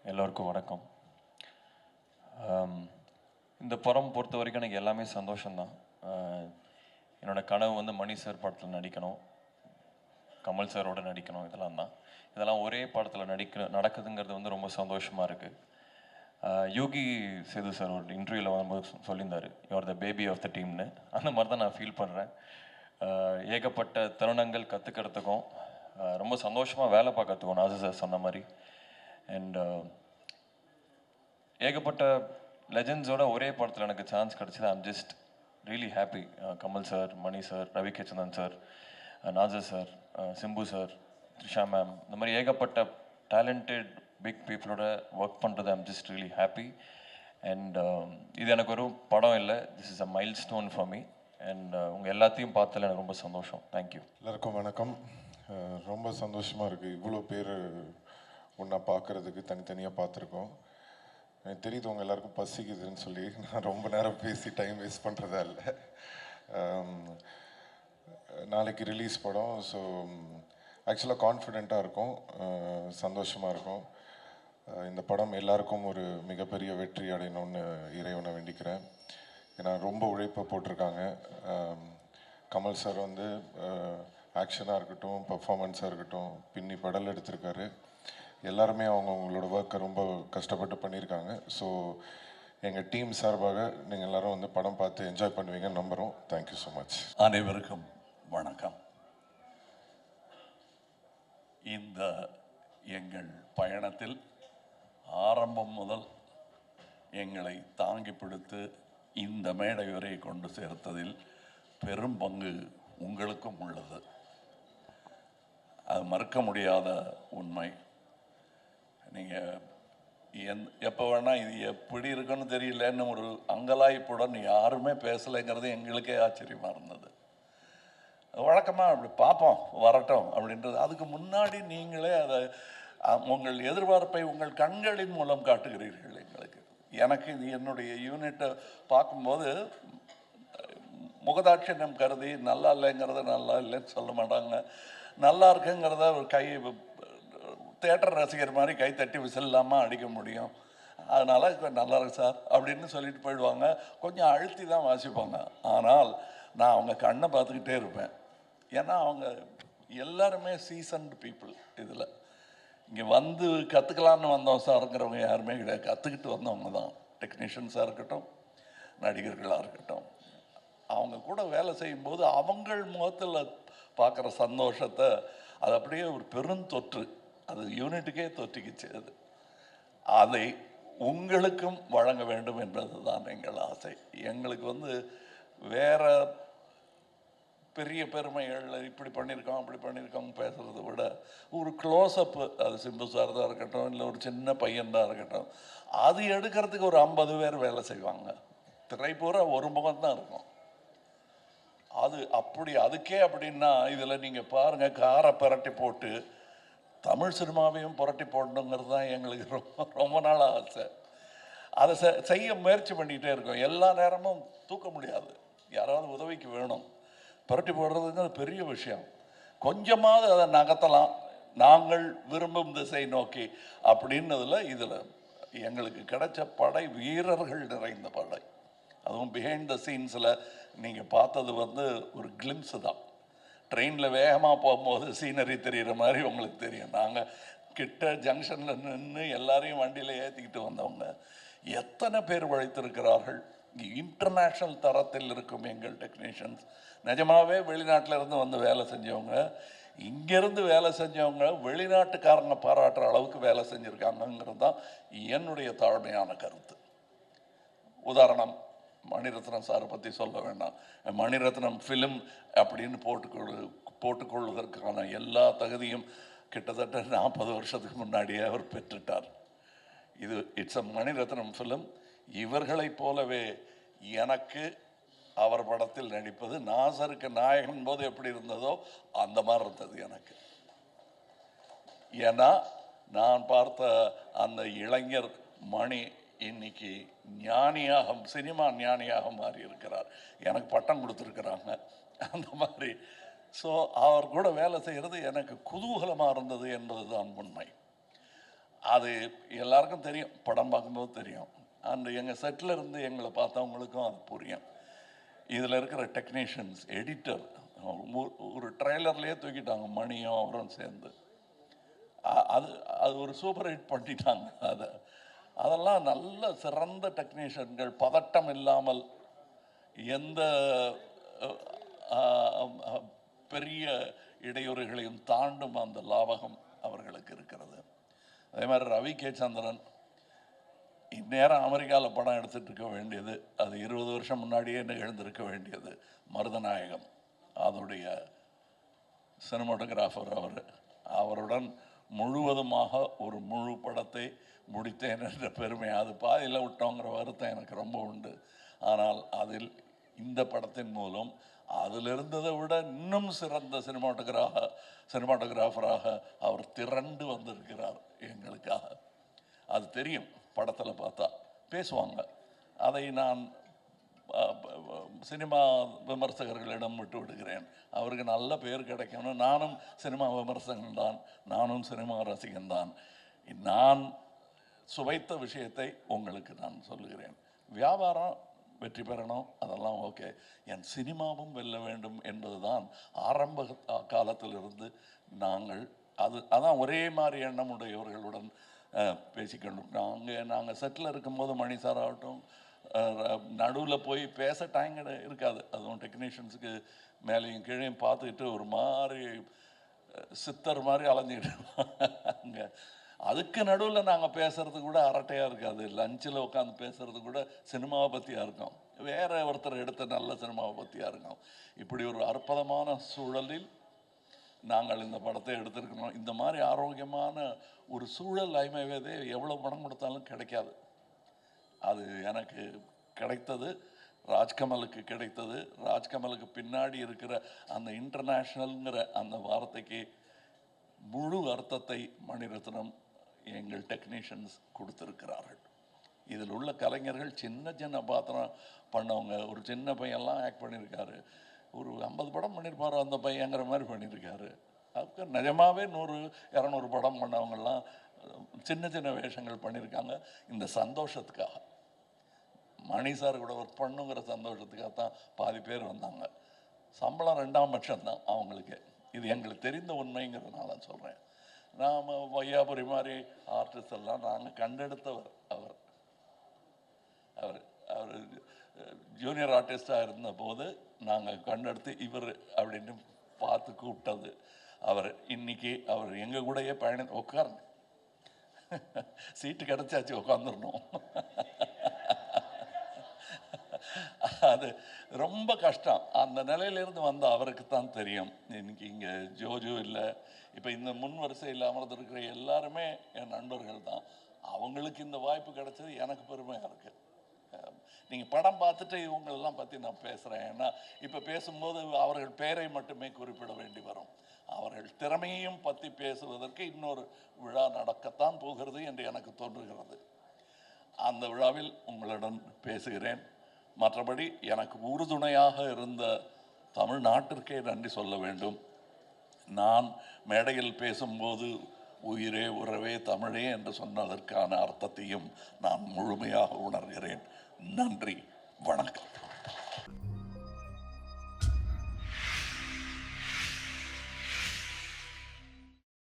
எல்லோருக்கும் வணக்கம். இந்த படம் பொறுத்த வரைக்கும் எனக்கு எல்லாமே சந்தோஷம்தான். என்னோட கனவு வந்து மணி சார் படத்தில் நடிக்கணும், கமல் சாரோட நடிக்கணும், இதெல்லாம் ஒரே படத்தில் நடக்குதுங்கிறது வந்து ரொம்ப சந்தோஷமாக இருக்குது. யோகி சேது சார் ஒரு இன்டர்வியூவில் வரும்போது சொல்லியிருந்தார், you're the baby of the டீம்னு. அந்த மாதிரி தான் நான் ஃபீல் பண்ணுறேன். ஏகப்பட்ட தருணங்கள் கற்றுக்கிறதுக்கும் ரொம்ப சந்தோஷமாக வேலை பார்க்கறதுக்கும் நாசர் சார் சொன்ன மாதிரி. அண்ட் ஏகப்பட்ட லெஜண்ட்ஸோட ஒரே படத்தில் எனக்கு சான்ஸ் கிடச்சிது. I'm just really happy. Kamal sir, Mani sir, Ravi K Chandran sir, Nasser sir, Simbu sir, Trisha ma'am, இந்த மாதிரி ஏகப்பட்ட டேலண்டட் பிக் பீப்புளோட ஒர்க் பண்ணுறது I'm just really happy. And இது எனக்கு ஒரு படம் இல்லை, this is a milestone for me. And உங்கள் எல்லாத்தையும் பார்த்ததில் எனக்கு ரொம்ப சந்தோஷம். தேங்க்யூ. எல்லாருக்கும் வணக்கம். ரொம்ப சந்தோஷமாக இருக்குது. இவ்வளோ பேர் ஒன்றா பார்க்குறதுக்கு தனித்தனியாக பார்த்துருக்கோம். எனக்கு தெரியுது உங்கள் எல்லாருக்கும் பசிக்குதுன்னு சொல்லி நான் ரொம்ப நேரம் பேசி டைம் வேஸ்ட் பண்ணுறதா இல்லை. நாளைக்கு ரிலீஸ் படம். ஸோ ஆக்சுவலாக கான்ஃபிடெண்ட்டாக இருக்கும், சந்தோஷமாக இருக்கும். இந்த படம் எல்லாருக்கும் ஒரு மிகப்பெரிய வெற்றி அடையணும்னு இறைவனை வேண்டிக்கிறேன். ஏன்னா ரொம்ப உழைப்பை போட்டிருக்காங்க. கமல் சார் வந்து ஆக்ஷனாக இருக்கட்டும், பர்ஃபார்மன்ஸாக இருக்கட்டும், பின்னி படல் எடுத்திருக்காரு. எல்லாருமே அவங்களோட ஒர்க்கை ரொம்ப கஷ்டப்பட்டு பண்ணியிருக்காங்க. ஸோ எங்கள் டீம் சார்பாக நீங்கள் எல்லோரும் வந்து படம் பார்த்து என்ஜாய் பண்ணுவீங்கன்னு நம்புகிறோம். Thank you so much. அனைவருக்கும் வணக்கம். இந்த எங்கள் பயணத்தில் ஆரம்பம் முதல் எங்களை தாங்கி பிடித்து இந்த மேடை வரை கொண்டு சேர்த்ததில் பெரும் பங்கு உங்களுக்கும் உள்ளது. அது மறுக்க முடியாத உண்மை. நீங்கள் எப்போ வேணால் இது எப்படி இருக்குன்னு தெரியலன்னு ஒரு அங்கலாய்ப்புடன் யாருமே பேசலைங்கிறது எங்களுக்கே ஆச்சரியமாக இருந்தது. வழக்கமாக அப்படி பார்ப்போம் வரட்டும் அப்படின்றது. அதுக்கு முன்னாடி நீங்களே அதை உங்கள் எதிர்பார்ப்பை உங்கள் கண்களின் மூலம் காட்டுகிறீர்கள் எங்களுக்கு. எனக்கு இது என்னுடைய யூனிட்டை பார்க்கும்போது முகதாட்சியம் கருதி நல்லா இல்லைங்கிறத நல்லா இல்லைன்னு சொல்ல மாட்டாங்க, நல்லா இருக்குங்கிறத ஒரு தேட்டர் ரசிகர் மாதிரி கை தட்டி விசில் இல்லாமல் அடிக்க முடியும். அதனால் நல்லா இருக்கு சார் அப்படின்னு சொல்லிட்டு போயிடுவாங்க. கொஞ்சம் அழுத்தி தான் வாசிப்பாங்க. ஆனால் நான் அவங்க கண்ணை பார்த்துக்கிட்டே இருப்பேன். ஏன்னா அவங்க எல்லாருமே சீசன்டு பீப்புள். இதில் இங்கே வந்து கற்றுக்கலான்னு வந்தோம் சாருங்கிறவங்க யாருமே கிடையாது, கற்றுக்கிட்டு வந்தவங்க தான். டெக்னீஷியன்ஸாக இருக்கட்டும், நடிகர்களாக இருக்கட்டும், அவங்க கூட வேலை செய்யும்போது அவங்கள் முகத்தில் பார்க்குற சந்தோஷத்தை அது அப்படியே ஒரு பெருந்தொற்று, அது யூனிட்டுக்கே தொற்றிக்கிச்சு. அதை உங்களுக்கும் வழங்க வேண்டும் என்பது தான் எங்கள் ஆசை. எங்களுக்கு வந்து வேற பெரிய பெருமைகள் இப்படி பண்ணியிருக்கோம் அப்படி பண்ணியிருக்கோம் பேசுகிறத விட ஒரு க்ளோஸ்அப்பு, அது சிம்பு சார் தான் இருக்கட்டும், இல்லை ஒரு சின்ன பையன்தான் இருக்கட்டும், அது எடுக்கிறதுக்கு ஒரு 50 பேர் வேலை செய்வாங்க. திரைப்பூரா ஒரு முகம்தான் இருக்கும். அது அப்படி அதுக்கே அப்படின்னா இதில் நீங்கள் பாருங்கள், காரை பரட்டி போட்டு தமிழ் சினிமாவையும் புரட்டி போடணுங்கிறது தான் எங்களுக்கு ரொம்ப ரொம்ப நாள் ஆசை. அதை செய்ய முயற்சி பண்ணிகிட்டே இருக்கோம். எல்லா நேரமும் தூக்க முடியாது, யாராவது உதவிக்கு வேணும். புரட்டி போடுறதுங்கிறது பெரிய விஷயம். கொஞ்சமாவது அதை நகர்த்தலாம் நாங்கள் விரும்பும் திசை நோக்கி அப்படின்னதில் இதில் எங்களுக்கு கிடைச்ச படை வீரர்கள் நிறைந்த படை. அதுவும் பிஹைண்ட் த சீன்ஸில் நீங்கள் பார்த்தது வந்து ஒரு கிளிம்ஸு தான். ட்ரெயினில் வேகமாக போகும்போது சீனரி தெரிகிற மாதிரி உங்களுக்கு தெரியும். நாங்கள் கிட்ட ஜங்ஷனில் நின்று எல்லாரையும் வண்டியில் ஏற்றிக்கிட்டு வந்தவங்க எத்தனை பேர் உழைத்திருக்கிறார்கள். இன்டர்நேஷ்னல் தரத்தில் இருக்கும் எங்கள் டெக்னீஷியன்ஸ். நிஜமாகவே வெளிநாட்டில் இருந்து வந்து வேலை செஞ்சவங்க, இங்கேருந்து வேலை செஞ்சவங்க வெளிநாட்டுக்காரங்க பாராட்டுற அளவுக்கு வேலை செஞ்சுருக்காங்கங்கிறது தான் என்னுடைய தாழ்மையான கருத்து. உதாரணம், மணிரத்னம் சாரை பற்றி சொல்ல வேண்டாம். மணிரத்னம் ஃபிலிம் அப்படின்னு போட்டுக்கொள்வதற்கான எல்லா தகுதியும் கிட்டத்தட்ட 40 வருஷத்துக்கு முன்னாடியே அவர் பெற்றுட்டார். இது இட்ஸ் அ மணிரத்னம் ஃபிலிம். இவர்களைப் போலவே எனக்கு அவர் படத்தில் நடிப்பது, நாசருக்கு நாயகன் போது எப்படி இருந்ததோ அந்த மாதிரி இருந்தது எனக்கு. ஏன்னா நான் பார்த்த அந்த இளைஞர் மணி இன்னைக்கு ஞானியாக, சினிமா ஞானியாக மாறி இருக்கிறார். எனக்கு பட்டம் கொடுத்துருக்குறாங்க அந்த மாதிரி. ஸோ அவர் கூட வேலை செய்கிறது எனக்கு குதூகலமாக இருந்தது என்பது தான் உண்மை. அது எல்லாருக்கும் தெரியும், படம் பார்க்கும்போது தெரியும். அந்த எங்கள் செட்டில் இருந்து எங்களை பார்த்தவங்களுக்கும் அது புரியும். இதில் இருக்கிற டெக்னீஷியன்ஸ், எடிட்டர், ஒரு ட்ரெய்லர்லேயே தூக்கிட்டாங்க மணியும் அவரும் சேர்ந்து. அது அது ஒரு சூப்பர் ஹிட் பண்ணிட்டாங்க. அதெல்லாம் நல்ல சிறந்த டெக்னீஷியன்கள், பதட்டம் இல்லாமல் எந்த பெரிய இடையூறுகளையும் தாண்டும் அந்த லாவகம் அவர்களுக்கு இருக்கிறது. அதே மாதிரி ரவி கே சந்திரன் இந்நேரம் அமெரிக்காவில் படம் எடுத்துகிட்டு இருக்க வேண்டியது, அது 20 வருஷம் முன்னாடியே நிகழ்ந்திருக்க வேண்டியது. மருதநாயகம் அதோடைய சினிமாட்டோகிராஃபர் அவருடன் முழுவதுமாக ஒரு முழு படத்தை முடித்தேன் என்ற பெருமை, அது பாதியில் விட்டோங்கிற வருத்தம் எனக்கு ரொம்ப உண்டு. ஆனால் அதில் இந்த படத்தின் மூலம் அதில் இருந்ததை விட இன்னும் சிறந்த சினிமாட்டோகிராஃபராக அவர் திரண்டு வந்திருக்கிறார் எங்களுக்காக. அது தெரியும், படத்தில் பார்த்தா பேசுவாங்க. அதை நான் சினிமா விமர்சகர்களிடம் விட்டு விடுகிறேன். அவருக்கு நல்ல பேர் கிடைக்கணும். நானும் சினிமா விமர்சகன் தான், நானும் சினிமா ரசிகன் தான். நான் சுவைத்த விஷயத்தை உங்களுக்கு நான் சொல்லுகிறேன். வியாபாரம் வெற்றி பெறணும், அதெல்லாம் ஓகே. என் சினிமாவும் வெல்ல வேண்டும் என்பதுதான் ஆரம்ப காலத்திலிருந்து நாங்கள் அதான் ஒரே மாதிரி எண்ணமுடையவர்களுடன் பேசிக்கணும். நாங்கள் செட்டில் இருக்கும்போது மணி சார் ஆகட்டும், நடுவில் போய் பேச டைம் இருக்காது. அதுவும் டெக்னீஷியன்ஸுக்கு மேலேயும் கீழேயும் பார்த்துக்கிட்டு ஒரு மாதிரி சித்தர் மாதிரி அலைஞ்சிக்கிட்டு அதுக்கு நடுவில் நாங்கள் பேசுறது கூட அரட்டையாக இருக்காது. லஞ்சில் உட்காந்து பேசுறது கூட சினிமாவை பற்றியாக இருக்கும், வேற ஒருத்தர் எடுத்த நல்ல சினிமாவை பற்றியாக இருக்கும். இப்படி ஒரு அற்புதமான சூழலில் நாங்கள் இந்த படத்தை எடுத்திருக்கணும். இந்த மாதிரி ஆரோக்கியமான ஒரு சூழல் ஐமவேதே எவ்வளோ பணம் கொடுத்தாலும் கிடைக்காது. அது எனக்கு கிடைத்தது, ராஜ்கமலுக்கு கிடைத்தது. ராஜ்கமலுக்கு பின்னாடி இருக்கிற அந்த இன்டர்நேஷ்னல்ங்கிற அந்த வார்த்தைக்கு முழு அர்த்தத்தை மணிரத்னம் எங்கள் டெக்னீஷியன்ஸ் கொடுத்துருக்கிறார்கள். இதில் உள்ள கலைஞர்கள் சின்ன சின்ன பாத்திரம் பண்ணவங்க. ஒரு சின்ன பையன்லாம் ஆக்ட் பண்ணியிருக்காரு, ஒரு 50 படம் பண்ணியிருப்பார் அந்த பையங்கிற மாதிரி பண்ணியிருக்காரு. அதுக்கு நிஜமாகவே 100-200 படம் பண்ணவங்கெல்லாம் சின்ன சின்ன வேஷங்கள் பண்ணியிருக்காங்க. இந்த சந்தோஷத்துக்காக, மணி சார் கூட ஒர்க் பண்ணுங்கிற சந்தோஷத்துக்காக தான் பாதி பேர் வந்தாங்க. சம்பளம் 2ஆம் பட்சம் தான் அவங்களுக்கு. இது எங்களுக்கு தெரிந்த உண்மைங்கிறதுனால சொல்கிறேன். நாம் வையாபுரி மாதிரி ஆர்டிஸ்ட் எல்லாம் நாங்கள் கண்டெடுத்தவர். அவர் ஜூனியர் ஆர்டிஸ்டாக இருந்தபோது நாங்கள் கண்டெடுத்து இவர் அப்படின்னு பார்த்து கூப்பிட்டது அவர். இன்னைக்கு அவர் எங்கள் கூடயே உட்காரணும், சீட்டு கிடச்சாச்சு உட்காந்துடணும். அது ரொம்ப கஷ்டம். அந்த நிலையிலிருந்து வந்த அவருக்கு தான் தெரியும். இன்னைக்கு இங்கே ஜோஜோ இல்லை, இப்போ இந்த முன் வரிசையில் அமர்ந்திருக்கிற எல்லாருமே என் நண்பர்கள் தான். அவங்களுக்கு இந்த வாய்ப்பு கிடைச்சது எனக்கு பெருமையாக இருக்குது. நீங்கள் படம் பார்த்துட்டு இவங்களெல்லாம் பற்றி நான் பேசுகிறேன். ஏன்னா இப்போ பேசும்போது அவர்கள் பெயரை மட்டுமே குறிப்பிட வேண்டி வரும். அவர்கள் திறமையையும் பற்றி பேசுவதற்கு இன்னொரு விழா நடக்கத்தான் போகிறது என்று எனக்கு தோன்றுகிறது. அந்த விழாவில் உங்களுடன் பேசுகிறேன். மற்றபடி எனக்கு உறுதுணையாக இருந்த தமிழ்நாட்டிற்கே நன்றி சொல்ல வேண்டும். நான் மேடையில் பேசும்போது உயிரே உறவே தமிழே என்று சொன்னதற்கான அர்த்தத்தையும் நான் முழுமையாக உணர்கிறேன். நன்றி, வணக்கம்.